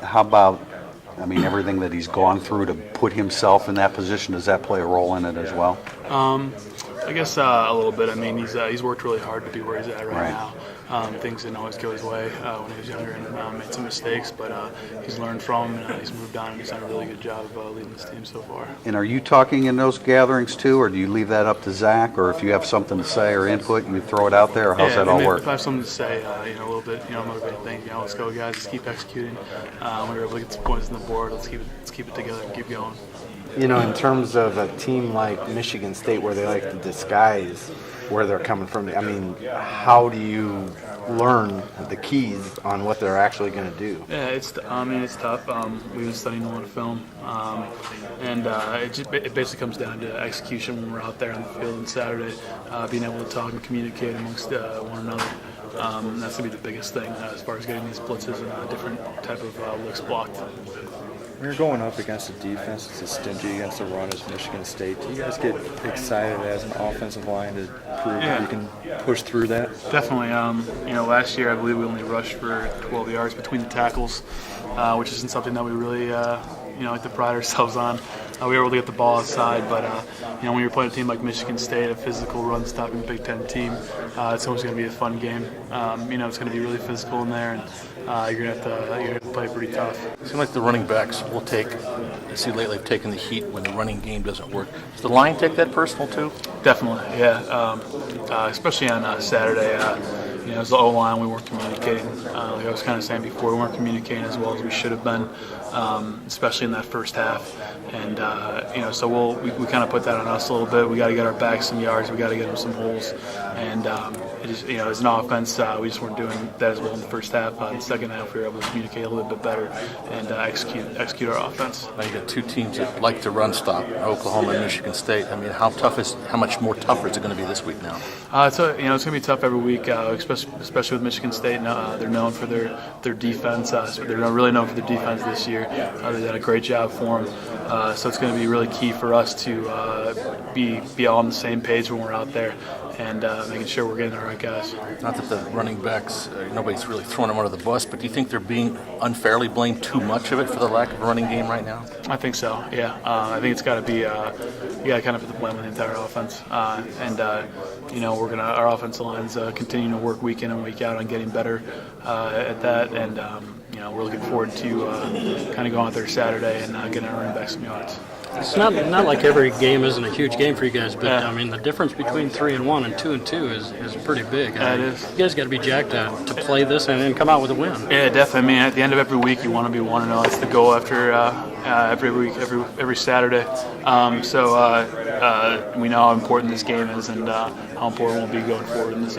How about, I mean, everything that he's gone through to put himself in that position, does that play a role in it as well? I guess a little bit. I mean, he's worked really hard to be where he's at right now. Things didn't always go his way when he was younger and made some mistakes, but he's learned from them and he's moved on and he's done a really good job of leading this team so far. And are you talking in those gatherings too, or do you leave that up to Zach, or if you have something to say or input, you throw it out there, or how's that all work? If I have something to say, a little bit, motivating things, let's go guys, let's keep executing. We were able to get some points on the board, let's keep it together and keep going. In terms of a team like Michigan State where they like to disguise where they're coming from, I mean, how do you learn the keys on what they're actually going to do? Yeah, it's tough. We've been studying a lot of film, and it basically comes down to execution when we're out there on the field on Saturday, being able to talk and communicate amongst one another. That's going to be the biggest thing as far as getting these blitzes and different type of looks blocked. When you're going up against a defense that's as stingy against the run as Michigan State, do you guys get excited as an offensive line to prove that you can push through that? Definitely. Last year I believe we only rushed for 12 yards between the tackles, which isn't something that we really like to pride ourselves on. We were able to get the ball outside, but when you're playing a team like Michigan State, a physical run-stopping Big Ten team, it's always going to be a fun game. It's going to be really physical in there, and you're going to have to play pretty tough. It seems like the running backs will see lately have taken the heat when the running game doesn't work. Does the line take that personal too? Definitely, yeah. Especially on Saturday. As the O-line, we weren't communicating. Like I was kind of saying before, we weren't communicating as well as we should have been, especially in that first half. And so we kind of put that on us a little bit. We got to get our backs some yards. We got to get them some holes. And as an offense, we just weren't doing that as well in the first half. In the second half, we were able to communicate a little bit better and execute our offense. Now you got two teams that like to run stop, Oklahoma and Michigan State. I mean, how much more tougher is it going to be this week now? It's going to be tough every week, especially with Michigan State. They're known for their defense. They're really known for their defense this year. They've done a great job for them. So it's going to be really key for us to be all on the same page when we're out there and making sure we're getting the right guys. Not that the running backs, nobody's really throwing them under the bus, but do you think they're being unfairly blamed too much of it for the lack of a running game right now? I think so, yeah. I think it's got to be, you got to kind of put the blame on the entire offense. Our offensive line's continuing to work week in and week out on getting better at that, and we're looking forward to kind of going out there Saturday and getting our running back some yards. It's not like every game isn't a huge game for you guys, but I mean the difference between 3-1 and 2-2 is pretty big. Yeah, it is. You guys got to be jacked to play this and come out with a win. Yeah, definitely. I mean, at the end of every week, you want to be 1-0. It's the goal after every week, every Saturday. We know how important this game is and how important we'll be going forward in the season.